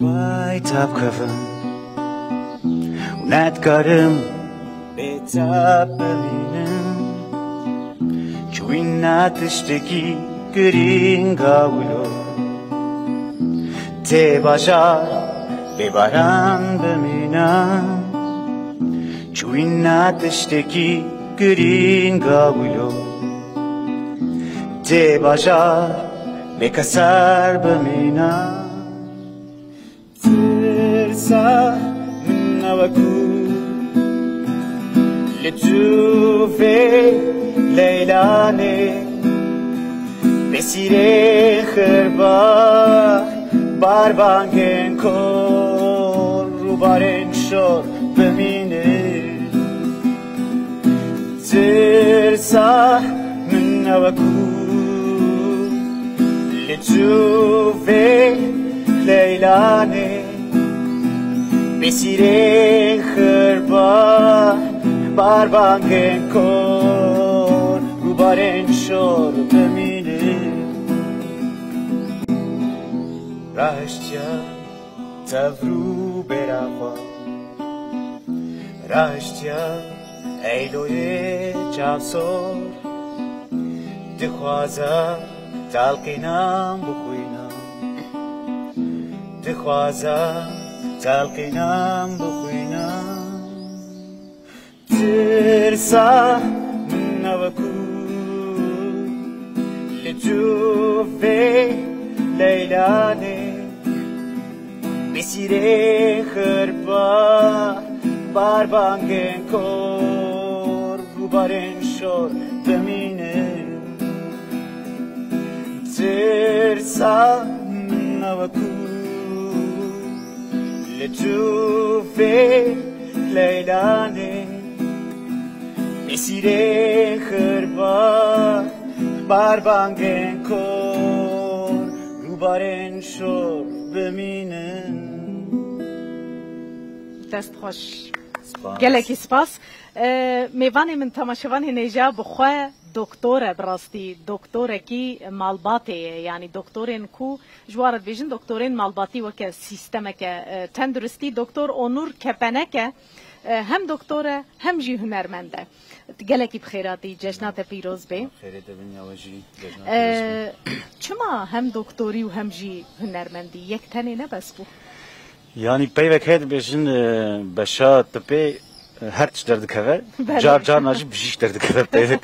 Baytap kafam ونتكرم بتاب ببینم چوی نتشتگی گرین گاولو ته باشار ببارم ببینم چوی نتشتگی گرین گاولو ته باشار بکسر ببینم ترسا نوکو لجوفه لیلانه بسیره خربا باربانگن کن رو بارن شد بمینه ترسا نوکو لجوفه لیلانه بسیره خربا باربانگن کن رو بارن شد بمینه راشتیا تفرو برافا راشتیا ایلوی جاسور دخوازم تلقینم بخوینم دخوازم تلقینم بخوینم ترسا نوکو لجوفه لیلانه بسیره خربا باربانگن کن رو بارن شد بمینه ترسا نوکو لجوفه لیلانه بسیره خربا باربانگن کن رو بارن شد بمینه دست خوش گلکی سپاس میوانی من تماشوانی نیجا بخواه دکتور براستی دکتور کی مالباتی یعنی دکتورین کو جوارت بیشن دکتورین مالباتی و که سیستم که تندرستی دکتور اونور کپنه هم دکتوره هم جی هنرمنده گلکی بخیراتی جشنات پیروز به خیرت دنیا و جی چما هم دکتوری و هم جی هنرمندی یک تنی نبس بو yani peyvek hedi beşin beşa tepe her çi derdikeve car najib bijiş derdikeve peyvek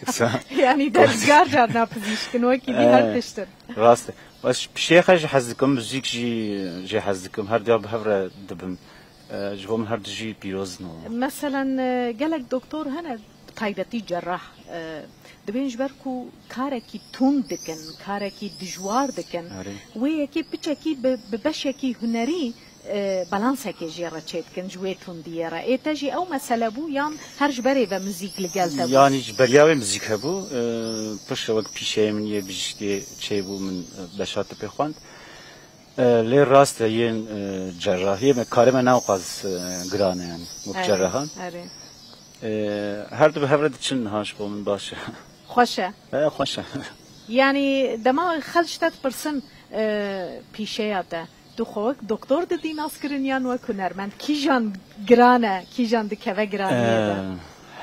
yani dergar car napizişkin o ki her tiştir rast bas bir şey xaj hazdikum müzik ji hazdikum her diya bhavra dibim jvom her diji piroz no mesela gelek doktor hene taybeti cerrah دبین جبر کو کاری کی تند دکن کاری کی دشوار دکن و یکی بچکی ببشکی هنری بالانس کی جرا چید کن جویتون دیره ایتجی او مسئله بو یان هر جبری و موزیک لگل تبو yani jberiyawe müzik bu pış vak pişeyim niye bijti şey bu min beşat pexwand le rast yen cerrahiye me karime navqaz grane yani bu cerrahan her de hevret için haş bu min başı خوشه خوشه یعنی دما خلشتت پرسن پیشه ده دو خوک دکتر دی ناس کرن یان و کنرمند کی جان گرانه کی جان دکوه گرانه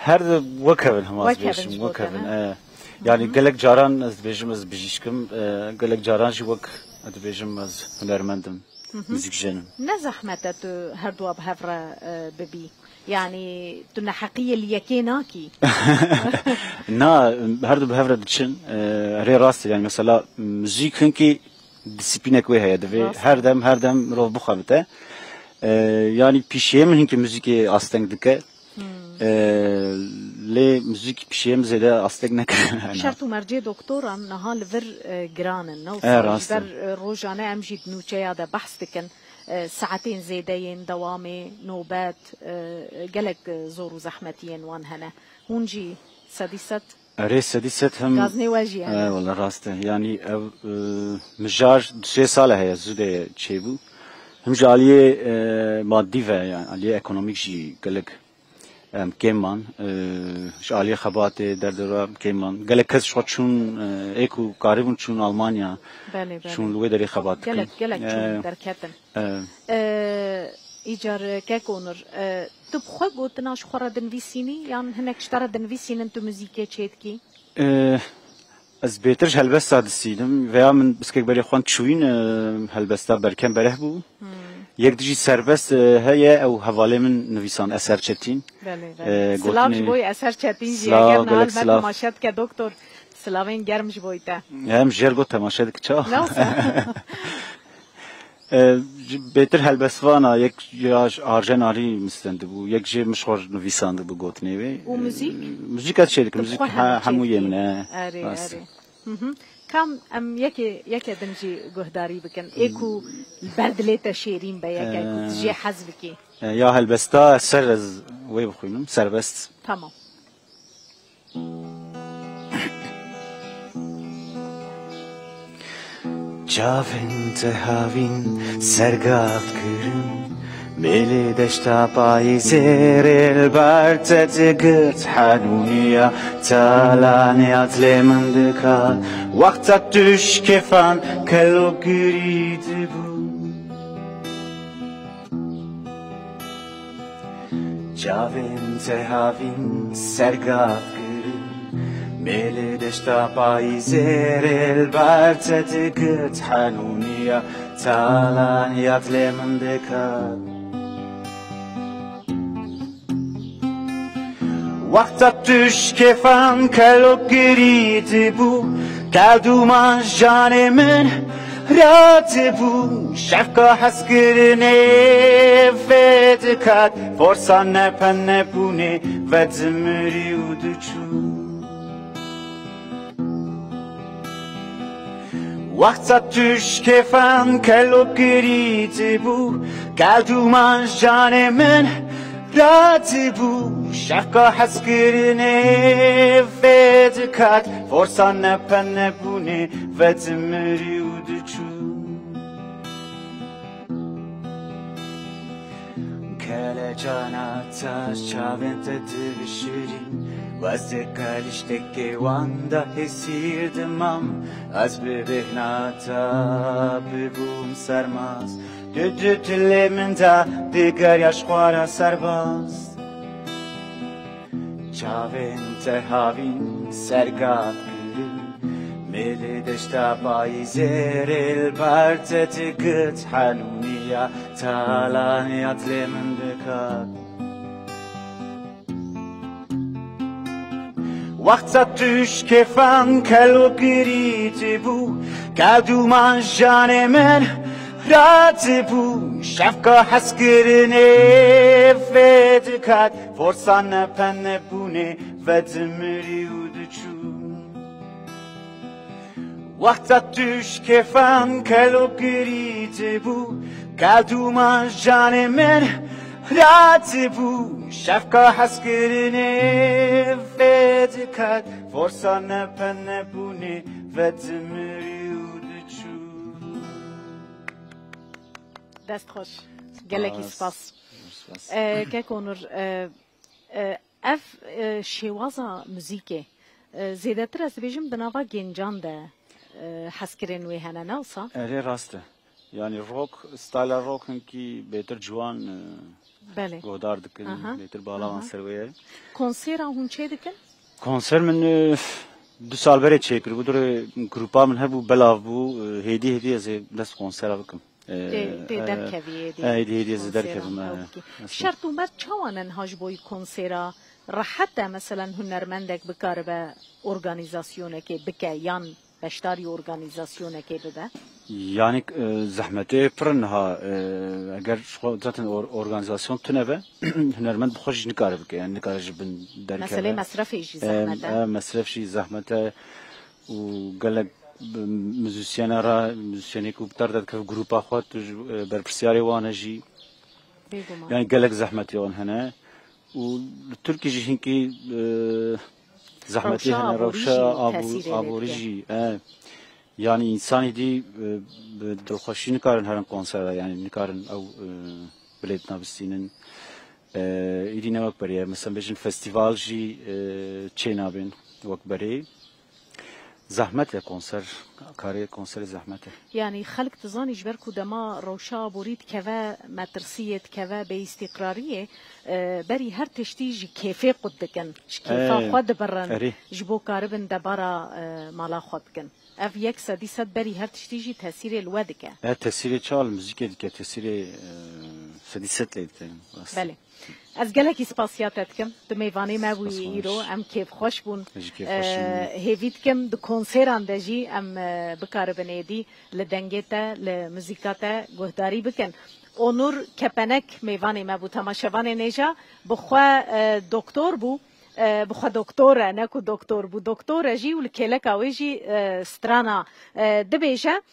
her de vakavin hamaz beşim vakavin yani gelek caran az bejim az bijişkim gelek caran ji vak az bejim az hünermendim müzikjenim ne zahmete tu her dua bhavra bebi yani tu haqiye liyekenaki na her de bhavra için re rast yani mesela müzikin ki disiplin koy hayat ve her dem rol bu khabite yani pişeyim hinki müzik aslında dike le müzik pişeyim zede aslında ne şartı merci doktoran nahal ver granın no ver rojane amjid nuçe ya da bahs diken ساعتين زيدين دوامي نوبات قلق زور وزحمتين وان هنا هونجي سادست ريس سادست هم غازني واجي والله راسته يعني مجار 3 سال هي زوده تشيبو هم جاليه مادي و يعني عليه ايكونوميك جي قلق كيمان شالية خبات دردرا كيمان قال كذا شو تشون إيكو قريبون تشون ألمانيا شون الويدري خبات قالك تشون دركتن إيجار كأكونر تبخوا قلتنا شو خرا دنفيسيني يعني هناك اشترى دنفيسين أنتو موسيقى تشيتكي از بهترش هلبستا دستیدم و یا من بسکه بری خوان چوین هلبستا برکن بره بو یک دیجی سربست هیا او حواله من نویسان اثر چتین سلام جبوی اثر چتین جیگر نال من تماشد که دکتر سلامین گرم جبوی تا هم جرگو تماشد که چا بهتر هلبسوانا یک جاش آرژناری مستند بو یک جه مشهور نویسنده بو گوتنی وی و موزیک از شده که موزیک همویه منه كم ام يكي دنجي جهداري بكن ايكو البردليتا شيرين بياك ايكو تجي حزبكي يا هلبستا سرز وي بخوينم سربست تمام جافن تهاوين سرقات كرم ملي دشتا بايزير البارتة قرت حنونية تالانيات لمن دكات وقتك تش كفان كلو قريد بو جافن تهاوين سرقات كرم ملي دشتا بايزير البارتة قرت حنونية تالانيات لمن دكات وقت توش کفن کلو گریده بو کدو من جان من رات بو شفقا حس کرنه فید کد فرسان نپن نپونه و دمری و دوچو وقت توش کفن کلو گریده بو کدو من جان من رات بو شفقا حس کرنه فید کد فرسان نپن نپونه و دمری و دوچو کل جاناتاش چاوینت دوشیرین وزدکالیش تکی واندا حسیردمم از ببهناتا ببوم سرماز دل من دا دیگر یشخوارا سرباز چاوین تهاوین سرگات گریم ملی دشتا بای زیر البرتت گت حنونیا تالانیات لمن دکات وقت توش کفن کلو گریده بو کدو من جان من رات بو شفقا حس کرنه فید کد فرسان نپن نپونه و دمری و دوچو وقت توش کفن کلو گریده بو کدو من جان من رات بو شفقا حس کرنه فید کد فرسان نپن نپونه و دمری و دوچو دست خوش گلکی سپاس که کنور اف شوازا موزیکه زیاده تر از بیشم بنابرا گنجان ده حس کردن وی هنر نوسا اره راسته یعنی روک ستایل روک هنکی بهتر جوان بله گودار دکن بهتر بالا سرویه کنسر هون چه دکن کنسر من 2 سال بره چیکر بود رو گروپا من هبو بلاو بو هدی از دست کنسر بکم دی درکویه دی از درکویم شرط اومد چوانن هاج بوی کنسرا راحت مثلا هنرمندک بکار به ارگانیزاسیونه که بکه یان بشتاری ارگانیزاسیونه که بده یعنی زحمته پرنها اگر ذات ارگانیزاسیون تنبه هنرمند بخوش نکاره بکه یعنی نکاره جبن درکه مسئله مصرفیشی زحمته مصرفشی زحمته و گلک موزیسیانا را موزیسیانی کو بتر داد که گروپا خود بر پرسیاری وانه جی یعنی گلک زحمتی آن هنه و ترکی جی هنکی زحمتی هنه روشا آبوریجی yani insan idi dilxoşi nikarin herin konserde yani nikarin ev bilet nabistinin ایدی نوک بریه مثلا بیشن فستیوال جی چه نابین وک بری زحمت کنسر کاری کنسر زحمته يعني خلق تظاني جبر كودما روشا بوريد كذا مدرسية كذا باستقرارية بري هر تشتيج كيفي قدكن كيفا خود برن جبو كاربن دبارا مالا خود بكن اف يك سدي سد بري هر تشتيجي تأثير الودكه تأثير چال موزیک دیگه تأثير سدي ست لیدن بله از گلکی سپاسیاتت کم دو میوانی ما بوی ایرو ام کیف خوش بون هیوید کم دو کنسران دجی ام بکار بنیدی لدنگیتا لموزیکاتا گهداری بکن اونور کپنک میوانی ما بو تماشوان نیجا بخوا دکتور بو بخوا دکتور نکو دکتور بو دکتور جی و لکلک آوی جی سترانا دبیجه